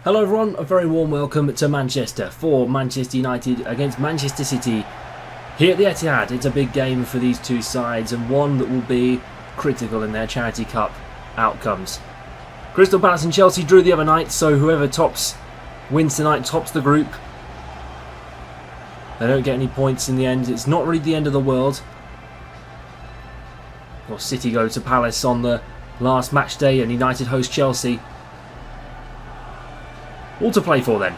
Hello everyone, a very warm welcome to Manchester for Manchester United against Manchester City here at the Etihad. It's a big game for these two sides and one that will be critical in their Charity Cup outcomes. Crystal Palace and Chelsea drew the other night, so whoever wins tonight tops the group. They don't get any points in the end. It's not really the end of the world. Well, City go to Palace on the last match day and United host Chelsea. All to play for then.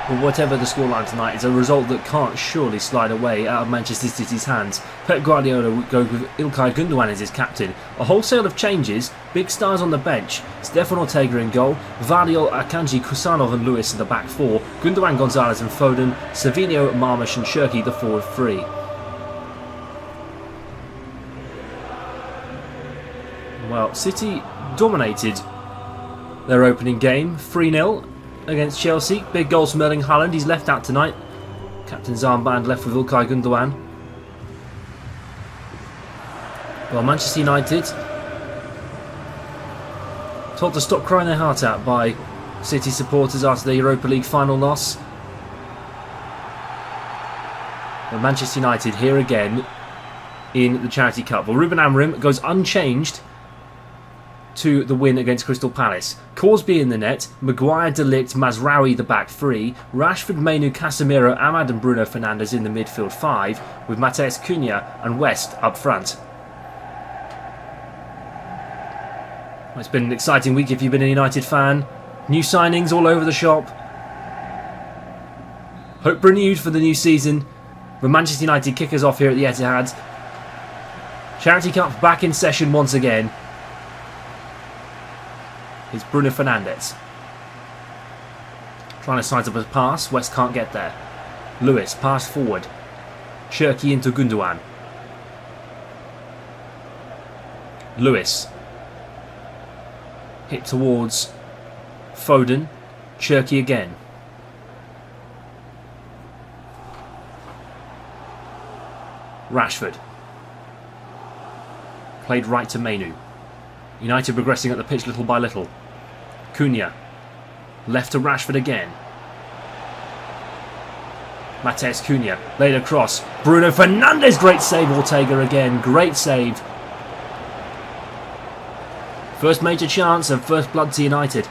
But whatever the scoreline tonight, it's a result that can't surely slide away out of Manchester City's hands. Pep Guardiola would go with Ilkay Gundogan as his captain. A wholesale of changes, big stars on the bench. Stefan Ortega in goal, Vardiol, Akanji, Kusanov and Lewis in the back four, Gundogan, Gonzalez and Foden, Savinho, Marmish and Shirky the forward three. Well, City dominated their opening game, 3-0. Against Chelsea. Big goals from Erling Haaland. He's left out tonight. Captain's armband left with Ilkay Gundogan. Well, Manchester United told to stop crying their heart out by City supporters after their Europa League final loss. Well, Manchester United here again in the Charity Cup. Well, Ruben Amorim goes unchanged to the win against Crystal Palace. Corsby in the net, Maguire, De Ligt, Mazraoui the back three, Rashford, Mainu, Casemiro, Ahmad and Bruno Fernandes in the midfield five, with Matheus Cunha and West up front. Well, it's been an exciting week if you've been a United fan. New signings all over the shop. Hope renewed for the new season. When Manchester United kick us off here at the Etihad. Charity Cup back in session once again. It's Bruno Fernandes. Trying to size up a pass. West can't get there. Lewis, pass forward. Shirky into Gundogan. Lewis. Hit towards Foden. Shirky again. Rashford. Played right to Mainu. United progressing up the pitch little by little. Cunha. Left to Rashford again. Matheus Cunha. Laid across. Bruno Fernandes. Great save. Ortega again. Great save. First major chance and first blood to United.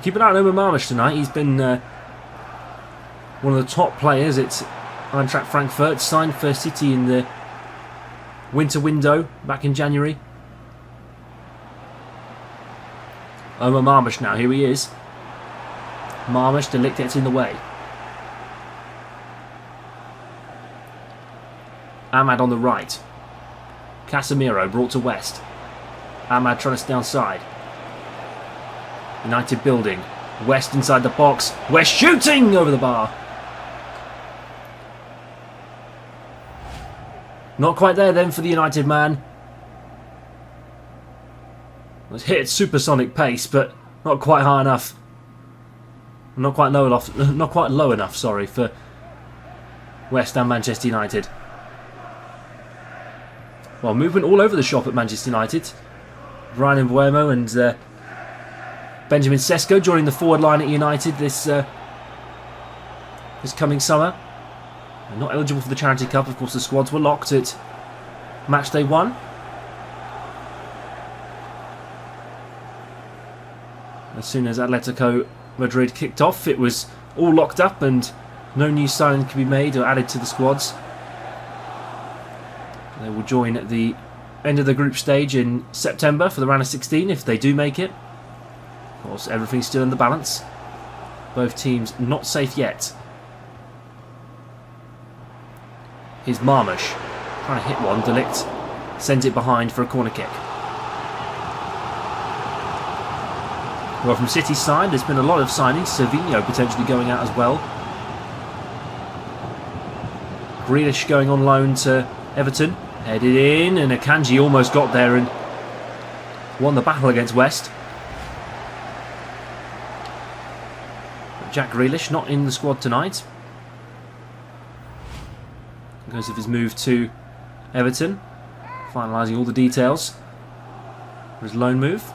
Keep an eye on Omar Marmish tonight. He's been one of the top players at Eintracht Frankfurt. Signed for City in the winter window back in January. Omar Marmish now, here he is. Marmish, De Ligt gets in the way. Ahmad on the right. Casemiro brought to West. Ahmad trying to stay outside. United building. West inside the box. West shooting over the bar. Not quite there then for the United man. It's hit at supersonic pace, but not quite high enough. Not quite low enough. Not quite low enough. Sorry, for West Ham, Manchester United. Well, movement all over the shop at Manchester United. Brian Mbeumo and Benjamin Sesko joining the forward line at United this coming summer. They're not eligible for the Charity Cup. Of course, the squads were locked at Matchday 1. As soon as Atletico Madrid kicked off, it was all locked up and no new signing could be made or added to the squads. They will join at the end of the group stage in September for the round of 16 if they do make it. Of course, everything's still in the balance. Both teams not safe yet. Here's Marmish. Trying to hit one. De Ligt sends it behind for a corner kick. Well, from City's side, there's been a lot of signings. Savinho potentially going out as well. Grealish going on loan to Everton. Headed in, and Akanji almost got there and won the battle against West. But Jack Grealish not in the squad tonight. Because of his move to Everton. Finalising all the details for his loan move.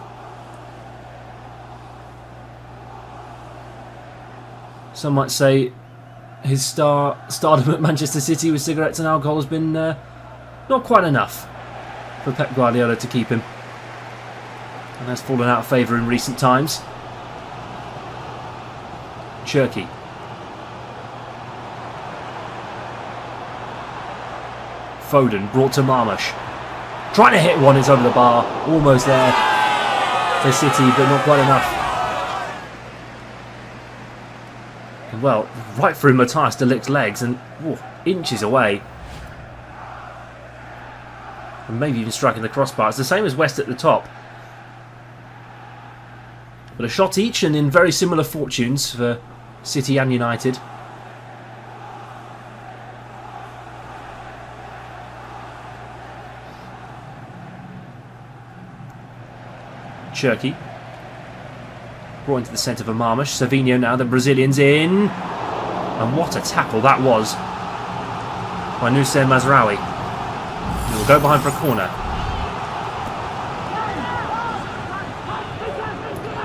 Some might say his stardom at Manchester City with cigarettes and alcohol has been not quite enough for Pep Guardiola to keep him. And has fallen out of favour in recent times. Cherki. Foden brought to Marmish. Trying to hit one, it's over the bar. Almost there for City, but not quite enough. And well, right through Matthias de Ligt's legs and inches away. And maybe even striking the crossbar. It's the same as West at the top. But a shot each and in very similar fortunes for City and United. Cherki. Brought into the centre for Marmish. Savinho now, the Brazilian's in. And what a tackle that was by Nusayr Mazraoui. He will go behind for a corner.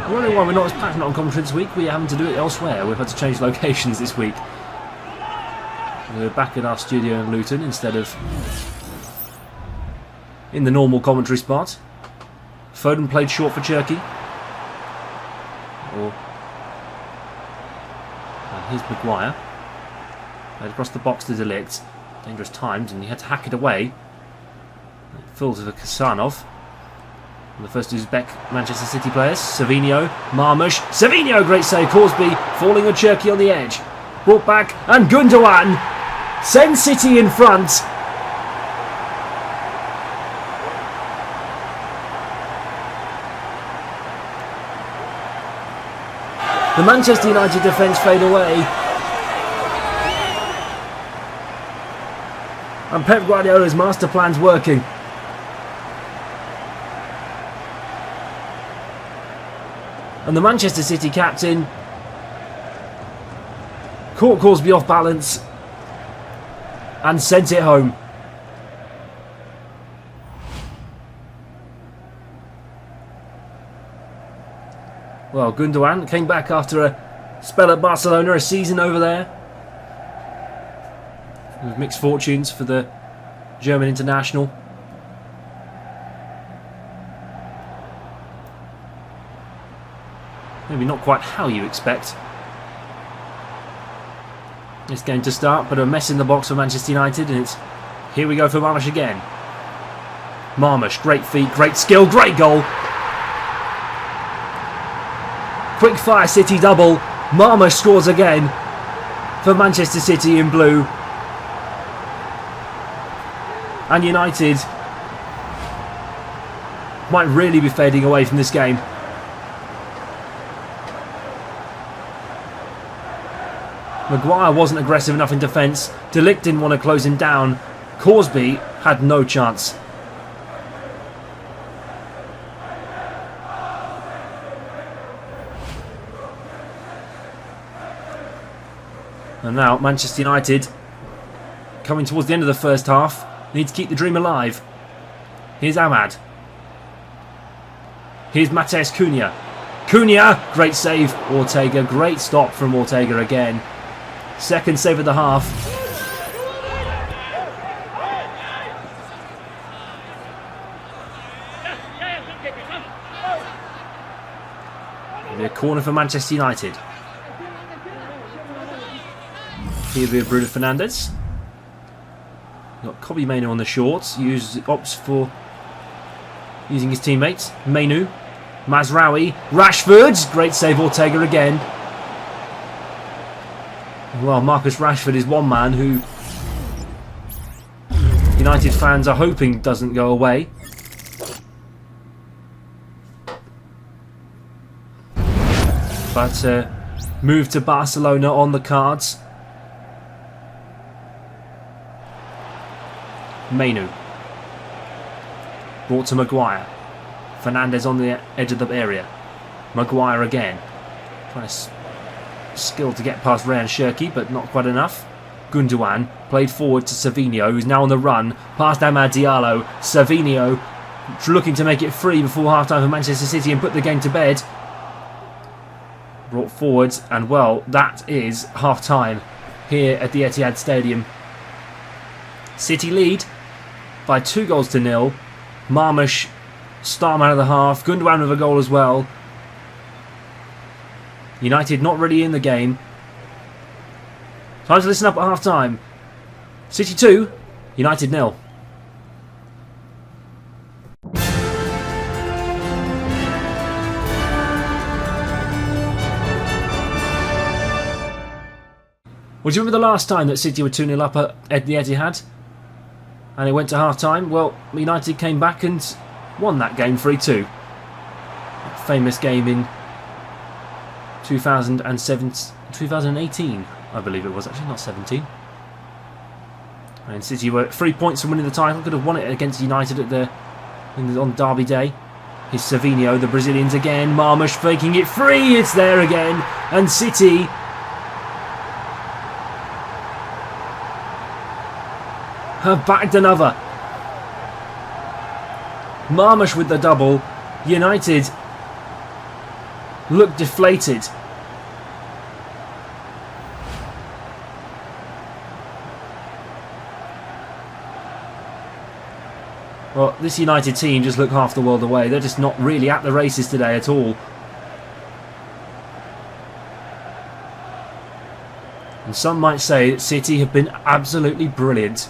I'm wondering why we're not as passionate on commentary this week. We're having to do it elsewhere. We've had to change locations this week. We're back at our studio in Luton instead of in the normal commentary spot. Foden played short for Cherki. And here's Maguire. Played across the box to De Ligt. Dangerous times, and he had to hack it away. It falls to Kasanov. And the first Uzbek Manchester City players. Savinho, Marmish. Savinho, great save. Corsby falling on Cherki on the edge. Brought back, and Gundogan sends City in front. The Manchester United defence fade away. And Pep Guardiola's master plan's working. And the Manchester City captain caught Corsby off balance and sent it home. Well, Gundogan came back after a spell at Barcelona, a season over there. With mixed fortunes for the German international. Maybe not quite how you expect this game to start, but a mess in the box for Manchester United, and it's here we go for Marmish again. Marmish, great feet, great skill, great goal. Quick fire City double. Marmish scores again for Manchester City in blue. And United might really be fading away from this game. Maguire wasn't aggressive enough in defence. De Ligt didn't want to close him down. Corsby had no chance. And now Manchester United, coming towards the end of the first half, need to keep the dream alive. Here's Ahmad. Here's Mateus Cunha. Cunha, great save. Ortega, great stop from Ortega again. Second save of the half. It'll be a corner for Manchester United. Here will be Bruno Fernandes. Got Kobbie Mainoo on the shorts. Opts for using his teammates. Mainoo, Mazraoui, Rashford. Great save, Ortega again. Well, Marcus Rashford is one man who United fans are hoping doesn't go away. But move to Barcelona on the cards. Mainu. Brought to Maguire. Fernandes on the edge of the area. Maguire again. Trying to skill to get past Ryan Shirky, but not quite enough. Gundogan played forward to Savinho, who's now on the run. Past Amad Diallo. Savinho looking to make it free before half-time for Manchester City and put the game to bed. Brought forwards, and well, that is half-time here at the Etihad Stadium. City lead by 2-0. Marmush, star man of the half. Gundogan with a goal as well. United not really in the game. Time to listen up at half-time. City 2, United 0. Well, do you remember the last time that City were 2-0 up at the Etihad? And it went to half-time? Well, United came back and won that game 3-2. That famous game in 2018, I believe it was. Actually, not 17. And City were 3 points from winning the title. Could have won it against United at on Derby Day. Here's Savinho, the Brazilians again. Marmush faking it free. It's there again. And City have bagged another. Marmush with the double. United look deflated. Well, this United team just look half the world away. They're just not really at the races today at all. And some might say that City have been absolutely brilliant.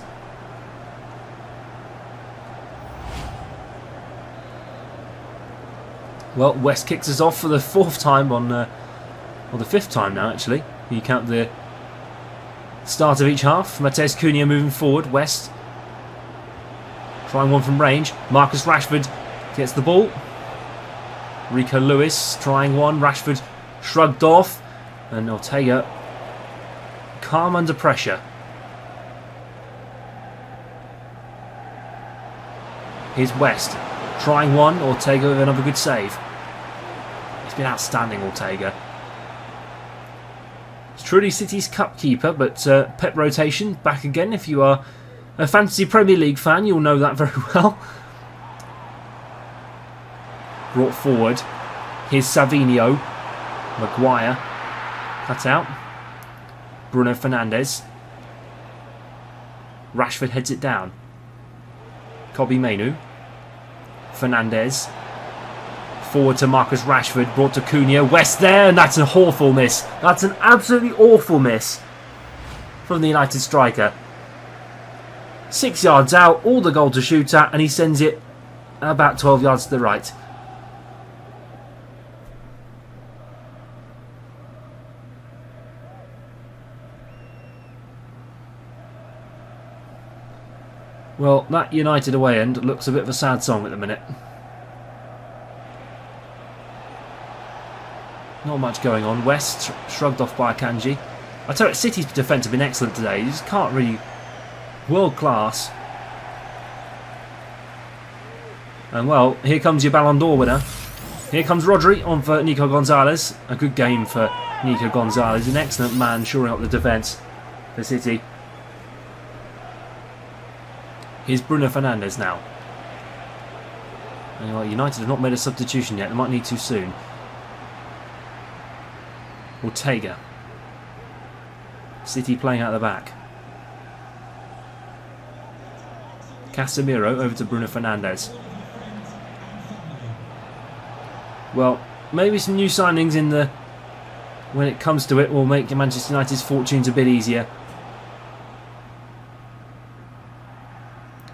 Well, West kicks us off for the fourth time or the fifth time now, actually. You count the start of each half. Matheus Cunha moving forward. West trying one from range. Marcus Rashford gets the ball. Rico Lewis trying one. Rashford shrugged off. And Ortega calm under pressure. Here's West trying one. Ortega with another good save. He's been outstanding, Ortega. It's truly City's cup keeper, but Pep rotation back again. If you are a fantasy Premier League fan, you'll know that very well. Brought forward. Here's Savinho. Maguire. Cut out. Bruno Fernandes. Rashford heads it down. Kobbie Mainoo. Fernandes. Forward to Marcus Rashford. Brought to Cunha. West there, and that's an awful miss. That's an absolutely awful miss from the United striker. 6 yards out, all the goal to shoot at, and he sends it about 12 yards to the right. Well, that United away end looks a bit of a sad song at the minute. Not much going on. West shrugged off by Akanji. I tell you, City's defence have been excellent today. You just can't really... World class. And well, here comes your Ballon d'Or winner. Here comes Rodri on for Nico Gonzalez. A good game for Nico Gonzalez. An excellent man shoring up the defence for City. Here's Bruno Fernandes now. And well, United have not made a substitution yet. They might need to soon. Ortega. City playing out the back. Casemiro over to Bruno Fernandes. Well, maybe some new signings in the... when it comes to it will make Manchester United's fortunes a bit easier.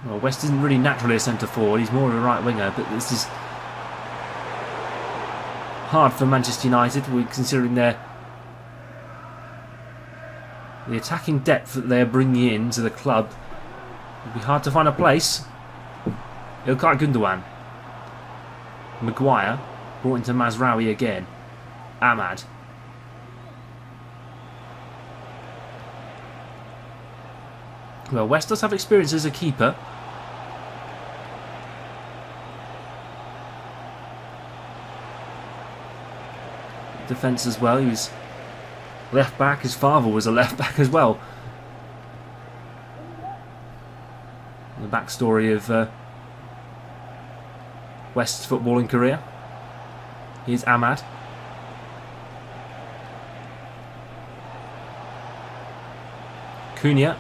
Well, West isn't really naturally a centre forward. He's more of a right winger, but this is hard for Manchester United, considering the attacking depth that they're bringing in to the club It'll be hard to find a place. İlkay Gündoğan. Maguire. Brought into Mazraoui again. Ahmad. Well, West does have experience as a keeper. Defence as well. He was left back. His father was a left back as well. The backstory of West's footballing career. Here's Ahmad. Cunha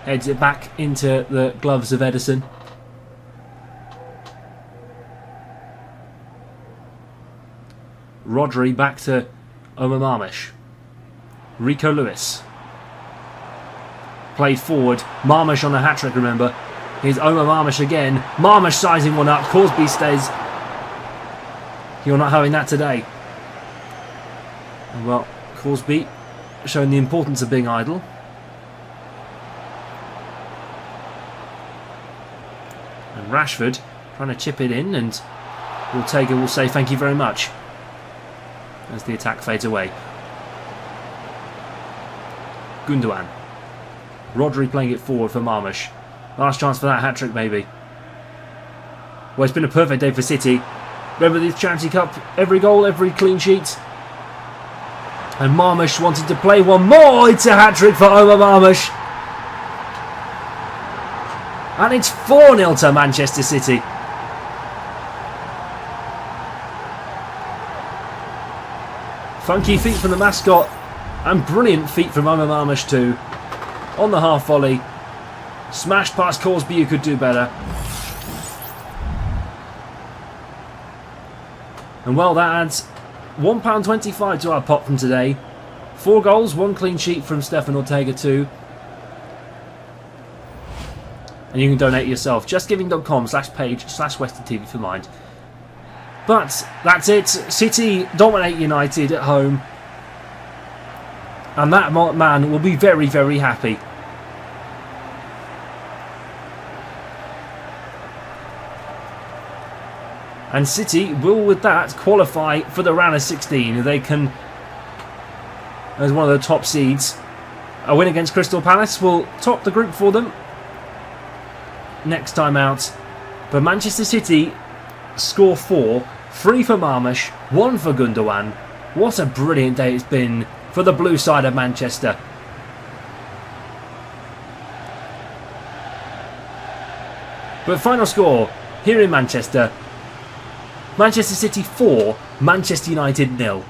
heads it back into the gloves of Edison. Rodri back to Omar Marmish. Rico Lewis. Played forward. Marmish on a hat-trick, remember. Here's Omar Marmish again. Marmish sizing one up. Corsby stays. You're not having that today. Well, Corsby showing the importance of being idle. And Rashford trying to chip it in, and Ortega will say thank you very much as the attack fades away. Gündoğan. Rodri playing it forward for Marmish. Last chance for that hat-trick, maybe. Well, it's been a perfect day for City. Remember the Charity Cup, every goal, every clean sheet. And Marmish wanted to play one more. It's a hat-trick for Omar Marmish. And it's 4-0 to Manchester City. Funky feet from the mascot. And brilliant feet from Omar Marmish too. On the half volley. Smashed past Corsby, you could do better. And well, that adds £1.25 to our pot from today. 4 goals, 1 clean sheet from Stefan Ortega too. And you can donate yourself. JustGiving.com/page/Westie TV for mind. But that's it. City dominate United at home. And that man will be very, very happy. And City will, with that, qualify for the round of 16. They can, as one of the top seeds, a win against Crystal Palace will top the group for them next time out. But Manchester City score 4, 3 for Marmish, 1 for Gündoğan. What a brilliant day it's been for the blue side of Manchester. But final score here in Manchester: Manchester City 4, Manchester United 0.